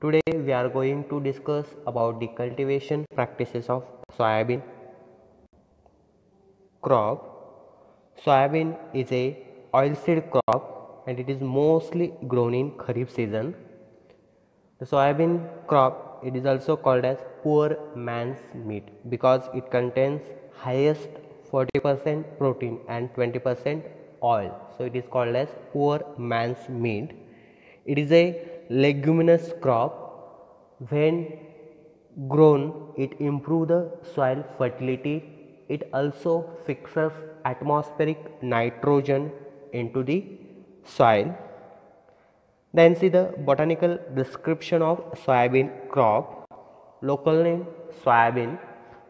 Today we are going to discuss about the cultivation practices of soybean crop. Soybean is a oilseed crop and it is mostly grown in Kharif season. The soybean crop, it is also called as poor man's meat because it contains highest 40% protein and 20% oil. So it is called as poor man's meat. It is a leguminous crop. When grown, it improves the soil fertility. It also fixes atmospheric nitrogen into the soil. Then see the botanical description of soybean crop. Local name soybean,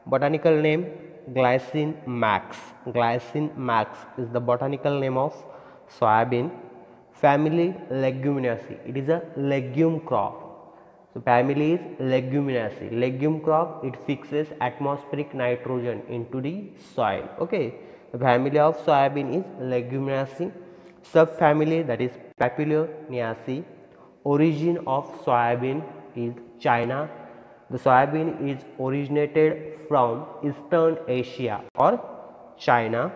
botanical name Glycine max. Glycine max is the botanical name of soybean. Family Leguminaceae. It is a legume crop. So family is Leguminaceae. Legume crop, it fixes atmospheric nitrogen into the soil. Okay. The family of soybean is Leguminaceae. Subfamily, that is Papilionaceae. Origin of soybean is China. The soybean is originated from Eastern Asia or China.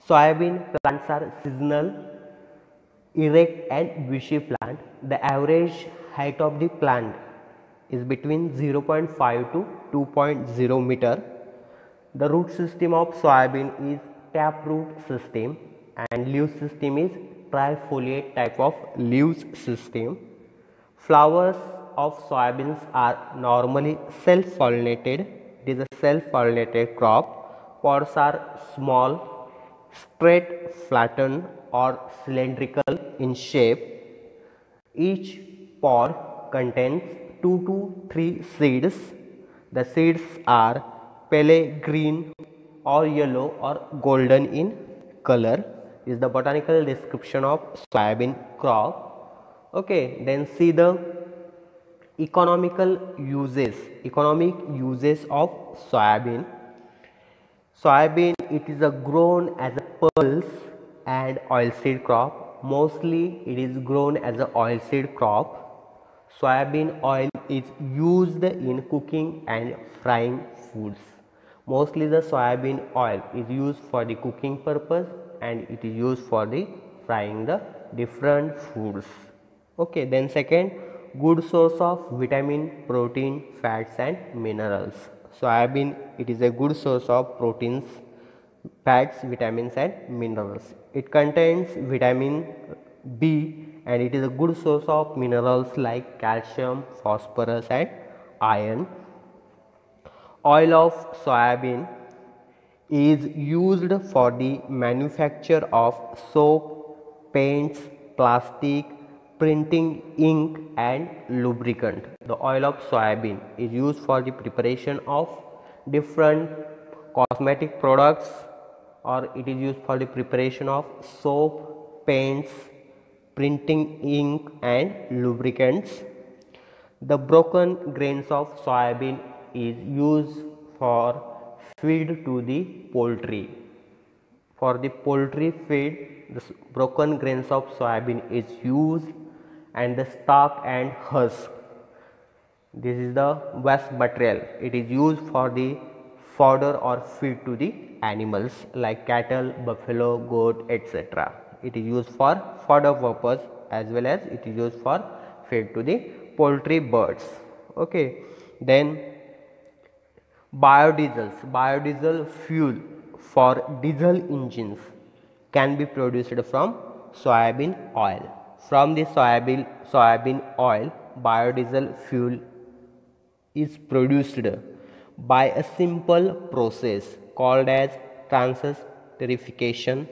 Soybean plants are seasonal, erect and bushy plant. The average height of the plant is between 0.5 to 2.0 meter. The root system of soybean is taproot system and leaf system is trifoliate type of leaves system. Flowers of soybeans are normally self-pollinated. It is a self-pollinated crop. Pods are small, straight, flattened or cylindrical in shape. Each pod contains 2 to 3 seeds. The seeds are pale green or yellow or golden in color. This is the botanical description of soybean crop. Okay, then see the economic uses of soybean. Soybean, it is grown as a pulse and oilseed crop. Mostly it is grown as an oilseed crop. Soybean oil is used in cooking and frying foods. Mostly the soybean oil is used for the cooking purpose and it is used for the frying the different foods. Okay, then second, good source of vitamin, protein, fats and minerals. Soybean, it is a good source of proteins, fats, vitamins and minerals. It contains vitamin B and it is a good source of minerals like calcium, phosphorus and iron. Oil of soybean is used for the manufacture of soap, paints, plastic, printing, ink and lubricant. The oil of soybean is used for the preparation of different cosmetic products, or it is used for the preparation of soap, paints, printing ink and lubricants. The broken grains of soybean is used for feed to the poultry. For the poultry feed, the broken grains of soybean is used and the stalk and husk. This is the waste material. It is used for the fodder or feed to the animals like cattle, buffalo, goat, etc. It is used for fodder purpose as well as it is used for feed to the poultry birds. Okay, then biodiesel fuel for diesel engines can be produced from soybean oil. From the soybean oil, biodiesel fuel is produced by a simple process called as transesterification.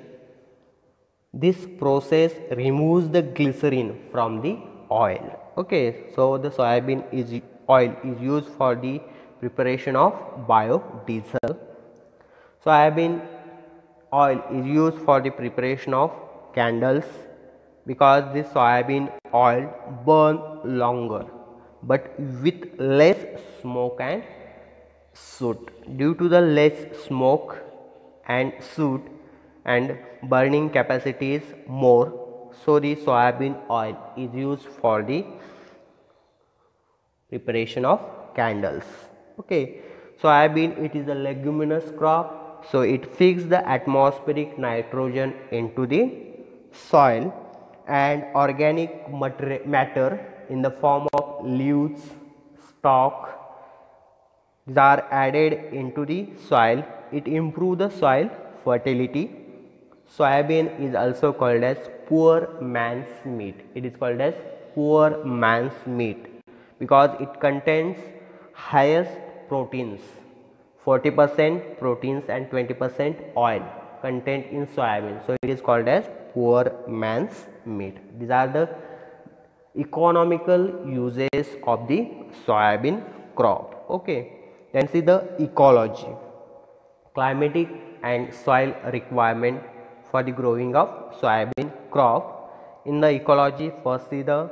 This process removes the glycerin from the oil. Okay, so the soybean oil is used for the preparation of biodiesel. Soybean oil is used for the preparation of candles because the soybean oil burn longer but with less smoke and soot. Due to the less smoke and soot and burning capacity is more, so the soybean oil is used for the preparation of candles. Okay, soybean, it is a leguminous crop, so it fixes the atmospheric nitrogen into the soil, and organic matter in the form of leaves, stalk, these are added into the soil. It improves the soil fertility. Soybean is also called as poor man's meat. It is called as poor man's meat because it contains highest proteins, 40% proteins and 20% oil content in soybean. So it is called as poor man's meat. These are the economical uses of the soybean crop. Okay, then see the ecology, climatic and soil requirement for the growing of soybean crop. In the ecology, first see the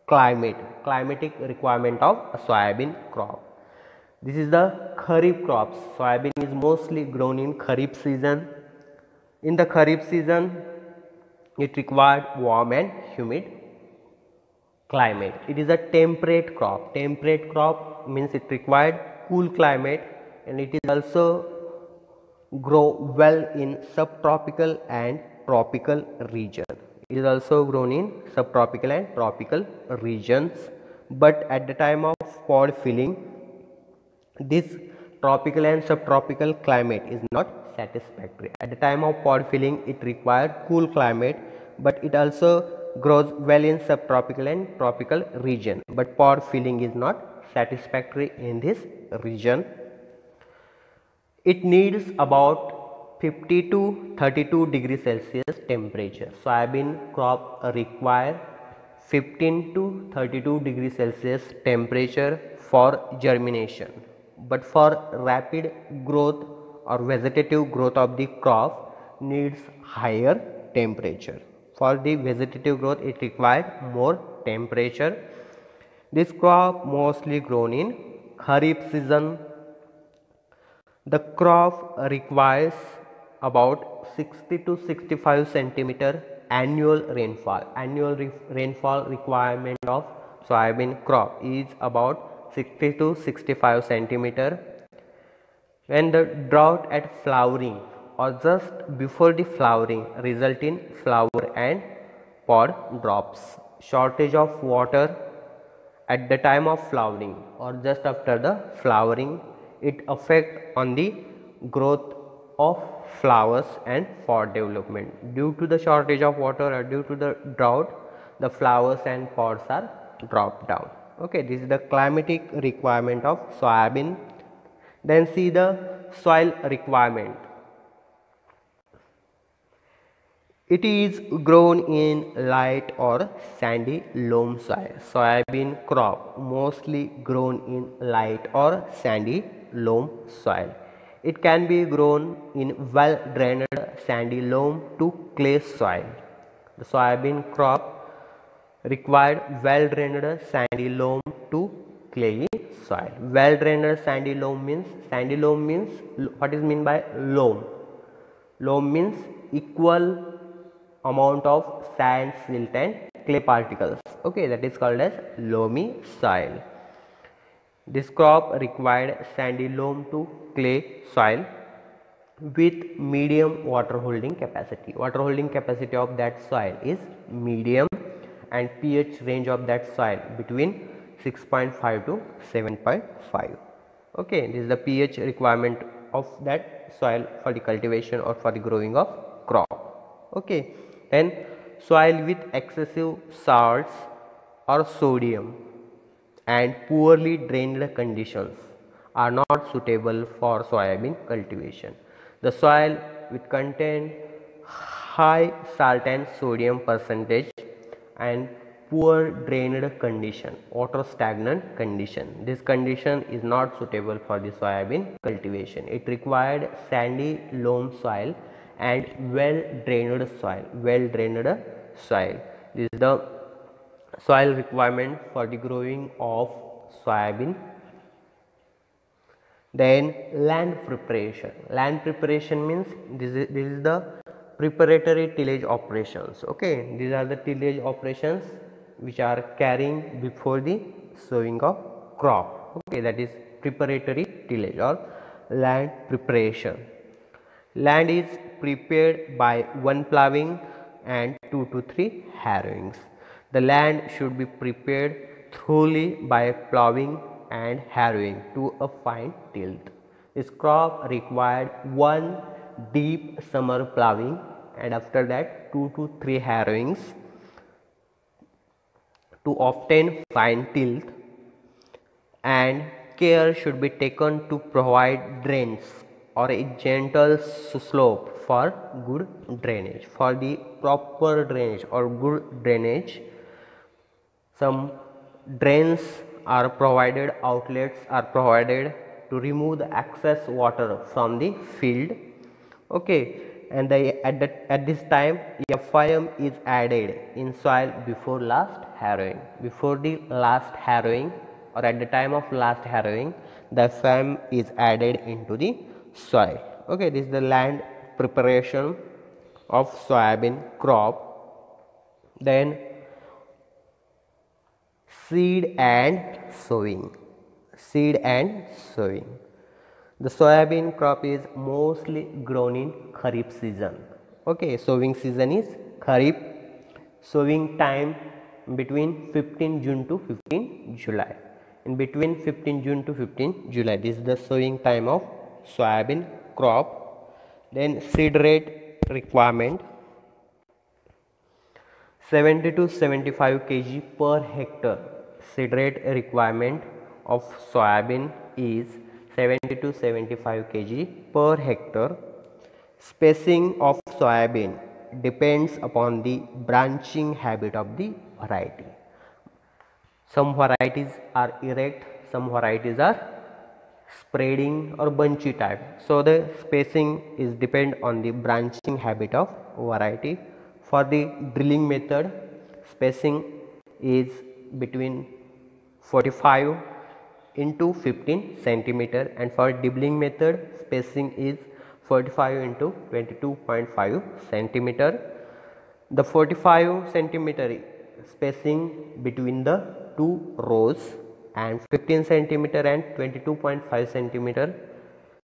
climatic requirement of soybean crop. This is the kharif crops. Soybean is mostly grown in kharif season. In the kharif season, it required warm and humid climate. It is a temperate crop. Temperate crop means it required cool climate, and it is also grow well in subtropical and tropical region. It is also grown in subtropical and tropical regions, but at the time of pod filling, this tropical and subtropical climate is not satisfactory. At the time of pod filling, it required cool climate, but it also grows well in subtropical and tropical region, but pod filling is not satisfactory in this region. It needs about 50 to 32 degrees Celsius temperature. Soybean crop require 15 to 32 degrees Celsius temperature for germination, but for rapid growth or vegetative growth of the crop needs higher temperature. For the vegetative growth, it required more temperature. This crop mostly grown in Kharif season. The crop requires about 60 to 65 centimeter annual rainfall. Annual rainfall requirement of soybean crop is about 60 to 65 centimeter. When the drought at flowering or just before the flowering result in flower and pod drops. Shortage of water at the time of flowering or just after the flowering, it affect on the growth of flowers and pod development. Due to the shortage of water or due to the drought, the flowers and pods are dropped down. Okay, this is the climatic requirement of soybean. Then see the soil requirement. It is grown in light or sandy loam soil. Soybean crop mostly grown in light or sandy loam soil. It can be grown in well drained sandy loam to clay soil. The soybean crop required well drained sandy loam to clayey soil. Well drained sandy loam means what is mean by loam? Loam means equal amount of sand, silt and clay particles. Okay, that is called as loamy soil. This crop required sandy loam to clay soil with medium water holding capacity. Water holding capacity of that soil is medium, and pH range of that soil between 6.5 to 7.5. Okay, this is the pH requirement of that soil for the cultivation or for the growing of crop. Okay, then soil with excessive salts or sodium and poorly drained conditions are not suitable for soybean cultivation. The soil with contain high salt and sodium percentage and poor drained condition, water stagnant condition. This condition is not suitable for the soybean cultivation. It required sandy loam soil and well drained soil. This is the soil requirement for the growing of soybean. Then land preparation. Land preparation means this is the preparatory tillage operations. Okay, these are the tillage operations which are carrying before the sowing of crop. Okay, that is preparatory tillage or land preparation. Land is prepared by one ploughing and 2 to 3 harrowings. The land should be prepared thoroughly by ploughing and harrowing to a fine tilth. This crop required one deep summer ploughing and after that 2 to 3 harrowings to obtain fine tilth, and care should be taken to provide drains or a gentle slope for good drainage. For the proper drainage or good drainage, some drains are provided, outlets are provided to remove the excess water from the field. Okay, and at this time FIM is added in soil before last harrowing. Before the last harrowing or at the time of last harrowing, the FIM is added into the soil. Okay, this is the land preparation of soybean crop. Then seed and sowing. Seed and sowing. The soybean crop is mostly grown in Kharif season. Okay, sowing season is Kharif. Sowing time between 15 June to 15 July. In between 15 June to 15 July, this is the sowing time of soybean crop. Then seed rate requirement 70 to 75 kg per hectare. Seed rate requirement of soybean is 70 to 75 kg per hectare. Spacing of soybean depends upon the branching habit of the variety. Some varieties are erect, some varieties are spreading or bunchy type. So the spacing is depend on the branching habit of variety. For the drilling method, spacing is between 45 into 15 centimeter, and for dibbling method spacing is 45 into 22.5 centimeter. The 45 centimeter spacing between the two rows and 15 centimeter and 22.5 centimeter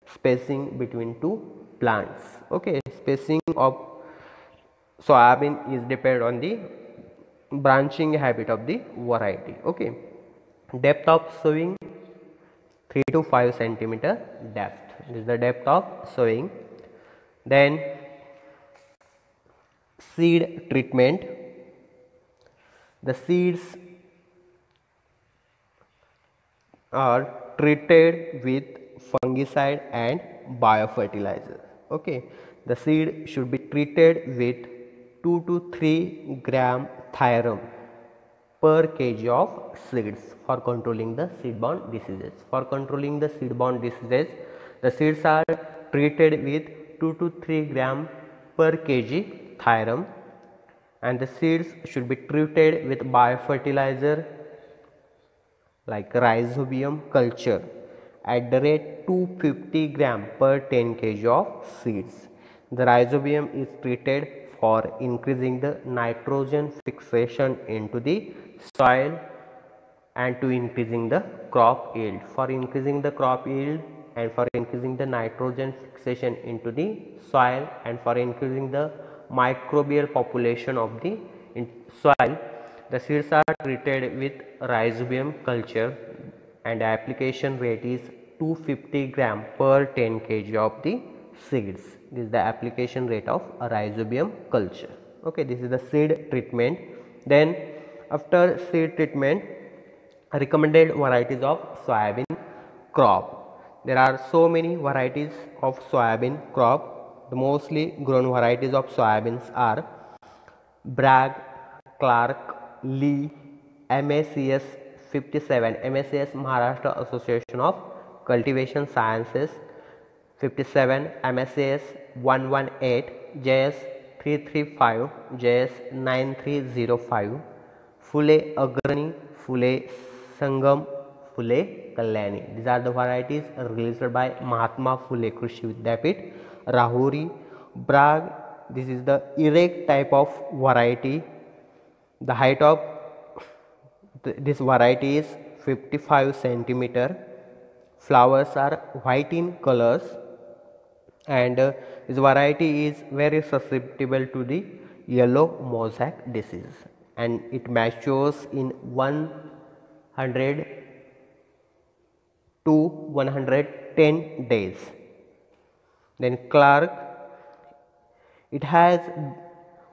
spacing between two plants. Okay, spacing of soybean is depend on the branching habit of the variety. Okay, depth of sowing 3 to 5 centimeter depth. This is the depth of sowing. Then seed treatment. The seeds are treated with fungicide and biofertilizer. Okay, the seed should be treated with 2 to 3 gram thiram per kg of seeds for controlling the seed-borne diseases. For controlling the seed-borne diseases, the seeds are treated with 2 to 3 gram per kg thiram, and the seeds should be treated with biofertilizer like rhizobium culture at the rate 250 gram per 10 kg of seeds. The rhizobium is treated for increasing the nitrogen fixation into the soil and to increasing the crop yield. For increasing the crop yield and for increasing the nitrogen fixation into the soil and for increasing the microbial population of the soil, the seeds are treated with rhizobium culture and the application rate is 250 gram per 10 kg of the seeds. This is the application rate of a rhizobium culture. Okay, this is the seed treatment. Then after seed treatment, recommended varieties of soybean crop. There are so many varieties of soybean crop. The mostly grown varieties of soybeans are Bragg, Clark, Lee, MACS 57, MACS Maharashtra Association of Cultivation Sciences 57, MACS 118, JS 335, JS 9305, Phule Agrani, Phule Sangam, Phule Kalyani. These are the varieties released by Mahatma Phule Krishi Vidyapit, Rahuri. Bragg, this is the erect type of variety. The height of this variety is 55 centimeter. Flowers are white in colors, and this variety is very susceptible to the yellow mosaic disease, and it matures in 100 to 110 days. Then Clark, it has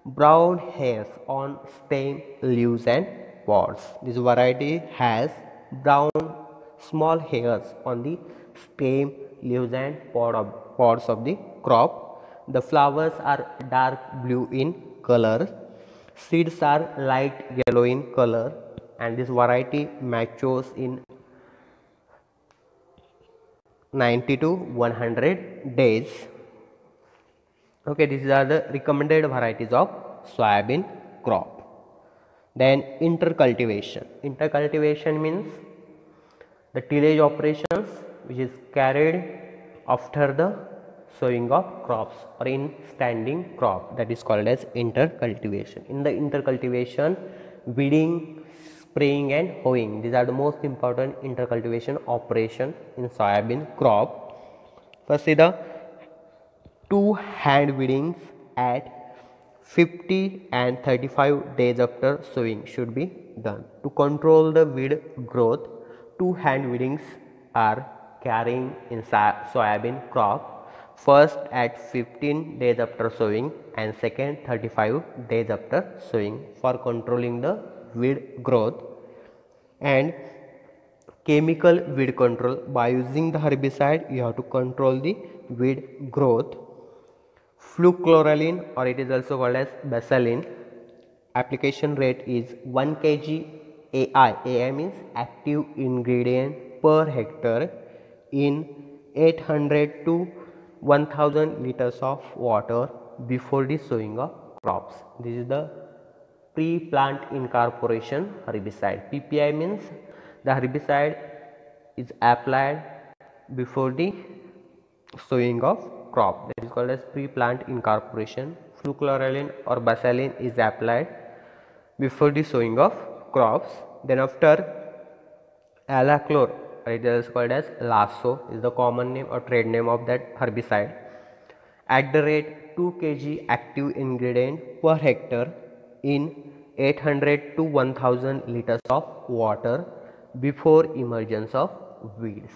brown hairs on stem, leaves and pods. This variety has brown small hairs on the stem, leaves and pods of the crop. The flowers are dark blue in color. Seeds are light yellow in color, and this variety matures in 90 to 100 days. Okay, these are the recommended varieties of soybean crop. Then intercultivation. Intercultivation means the tillage operations which is carried after the sowing of crops or in standing crop, that is called as intercultivation. In the intercultivation, weeding, spraying and hoeing, these are the most important intercultivation operation in soybean crop. First is the 2 hand weedings at 50 and 35 days after sowing should be done. To control the weed growth, 2 hand weedings are carrying in soybean crop. First at 15 days after sowing and second 35 days after sowing for controlling the weed growth. And chemical weed control, by using the herbicide you have to control the weed growth. Fluchloralin, or it is also called as Basalin, application rate is 1 kg AI. AI means active ingredient per hectare in 800 to 1000 liters of water before the sowing of crops. This is the pre-plant incorporation herbicide. PPI means the herbicide is applied before the sowing of crop, that is called as pre-plant incorporation. Fluchloralin or Basalin is applied before the sowing of crops. Then after, Alachlor, it is called as Lasso, is the common name or trade name of that herbicide, at the rate 2 kg active ingredient per hectare in 800 to 1000 liters of water before emergence of weeds.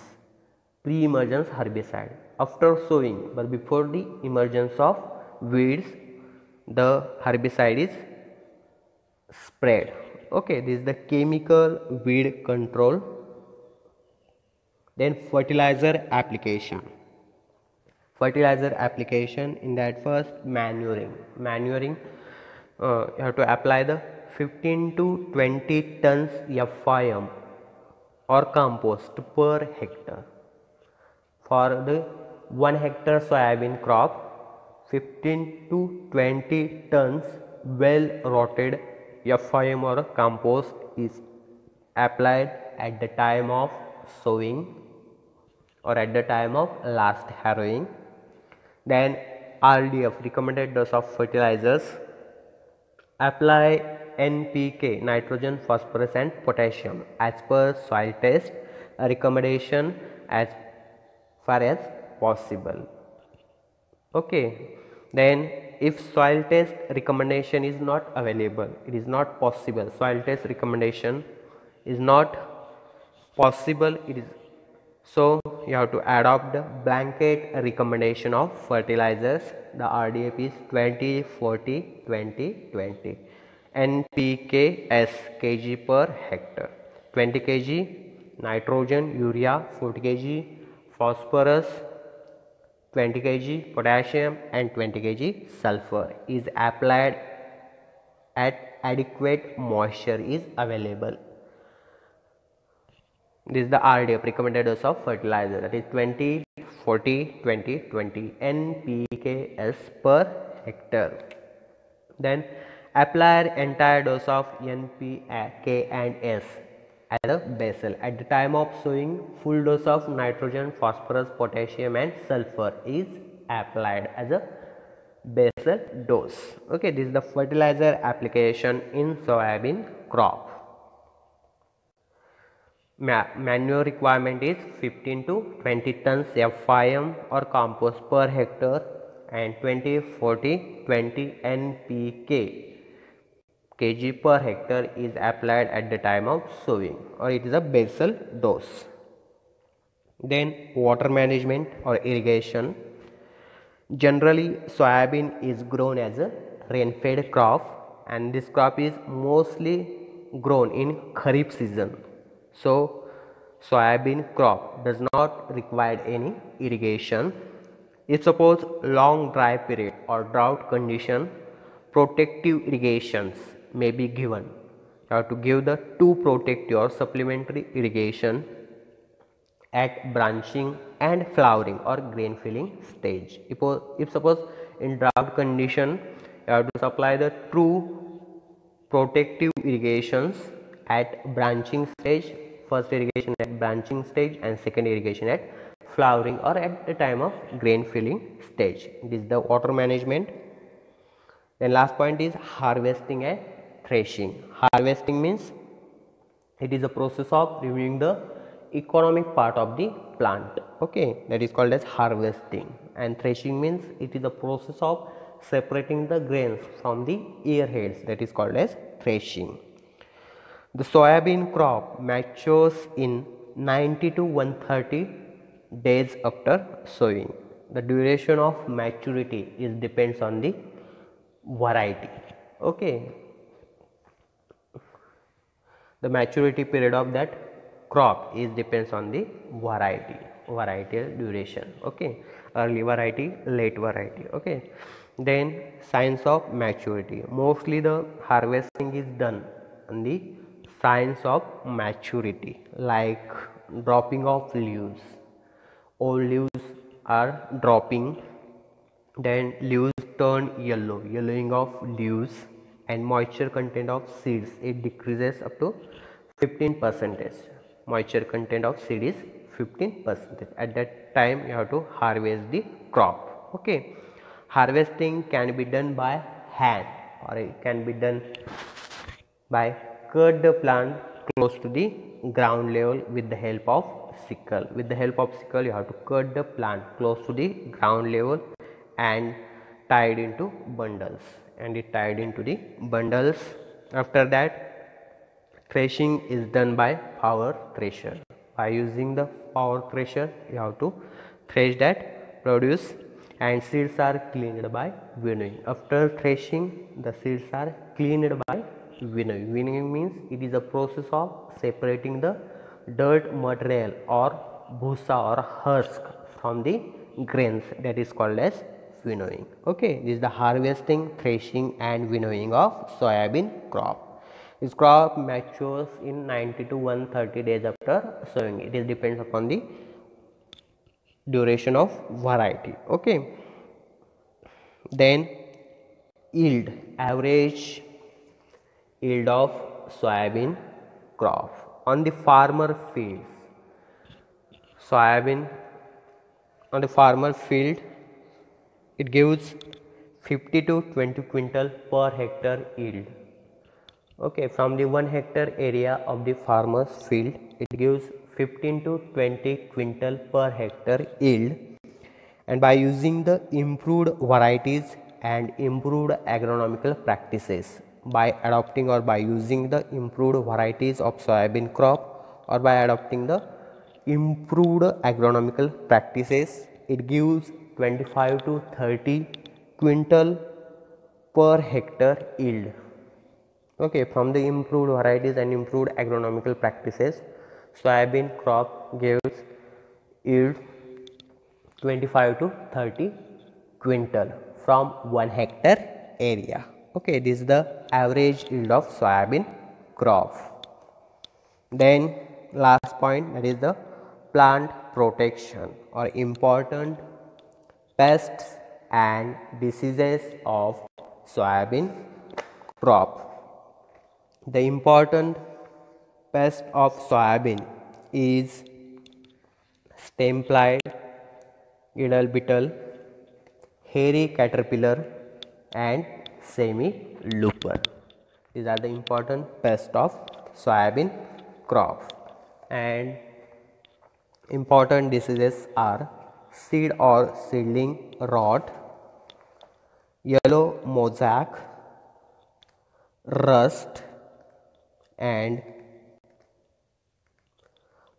Pre-emergence herbicide after sowing, but before the emergence of weeds, the herbicide is sprayed. Okay, this is the chemical weed control. Then fertilizer application. Fertilizer application, in that first manuring. Manuring, you have to apply the 15 to 20 tons FIM or compost per hectare. For the 1 hectare soybean crop, 15 to 20 tons well rotted FIM or compost is applied at the time of sowing or at the time of last harrowing. Then RDF, recommended dose of fertilizers. Apply NPK, nitrogen, phosphorus and potassium as per soil test recommendation as far as possible. Okay, then if soil test recommendation is not available, it is not possible, soil test recommendation is not possible, it is, so you have to adopt the blanket recommendation of fertilizers. The RDF is 20 40 20 20. NPK as kg per hectare, 20 kg nitrogen, urea 40 kg, phosphorus 20 kg, potassium and 20 kg sulfur is applied at adequate moisture is available. This is the RDF, recommended dose of fertilizer, that is 20 40 20 20 NPK as per hectare. Then apply entire dose of NPK and S as a basal. At the time of sowing, full dose of nitrogen, phosphorus, potassium and sulfur is applied as a basal dose. Okay, this is the fertilizer application in soybean crop. Manure requirement is 15 to 20 tons FIM or compost per hectare and 20, 40, 20 NPK kg per hectare is applied at the time of sowing, or it is a basal dose. Then water management or irrigation. Generally, soybean is grown as a rain-fed crop, and this crop is mostly grown in Kharif season. So, soybean crop does not require any irrigation. If suppose long dry period or drought condition, protective irrigations may be given. You have to give the two protective or supplementary irrigation at branching and flowering or grain filling stage. If suppose in drought condition, you have to supply the true protective irrigations at branching stage, first irrigation at branching stage and second irrigation at flowering or at the time of grain filling stage. This is the water management. Then last point is harvesting and threshing. Harvesting means it is a process of removing the economic part of the plant, okay, that is called as harvesting. And threshing means it is a process of separating the grains from the ear heads, that is called as threshing. The soybean crop matures in 90 to 130 days after sowing. The duration of maturity is depends on the variety, okay. The maturity period of that crop is depends on the varietal duration, okay. Early variety, late variety, okay. Then signs of maturity. Mostly the harvesting is done on the signs of maturity, like dropping of leaves. Old leaves are dropping, then leaves turn yellow, yellowing of leaves, and moisture content of seeds, it decreases up to 15%. Moisture content of seed is 15%. At that time you have to harvest the crop, okay. Harvesting can be done by hand or it can be done by cut the plant close to the ground level with the help of sickle. With the help of sickle you have to cut the plant close to the ground level and tied into bundles, and it tied into the bundles. After that, threshing is done by power thresher. By using the power thresher you have to thresh that produce, and seeds are cleaned by winnowing. After threshing, the seeds are cleaned by winnowing. Winnowing means it is a process of separating the dirt material or bhusa or husk from the grains, that is called as winnowing, okay. This is the harvesting, threshing and winnowing of soybean crop. This crop matures in 90 to 130 days after sowing. It is depends upon the duration of variety, okay. Then yield, average yield of soybean crop on the farmer fields. Soybean on the farmer field, it gives 50 to 20 quintal per hectare yield, okay. From the 1 hectare area of the farmer's field, it gives 15 to 20 quintal per hectare yield. And by using the improved varieties and improved agronomical practices, by adopting or by using the improved varieties of soybean crop or by adopting the improved agronomical practices, it gives 25 to 30 quintal per hectare yield, okay. From the improved varieties and improved agronomical practices, soybean crop gives yield 25 to 30 quintal from 1 hectare area, okay. This is the average yield of soybean crop. Then last point, that is the plant protection or important pests and diseases of soybean crop. The important pest of soybean is stem blight, idle beetle, hairy caterpillar and semi looper. These are the important pests of soybean crop. and important diseases are seed or seedling rot, yellow mosaic, rust, and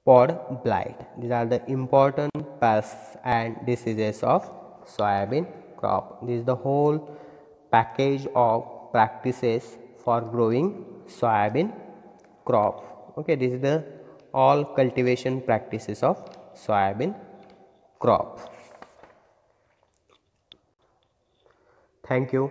pod blight. These are the important pests and diseases of soybean crop. This is the whole package of practices for growing soybean crop. Okay, this is the all cultivation practices of soybean crop. Thank you.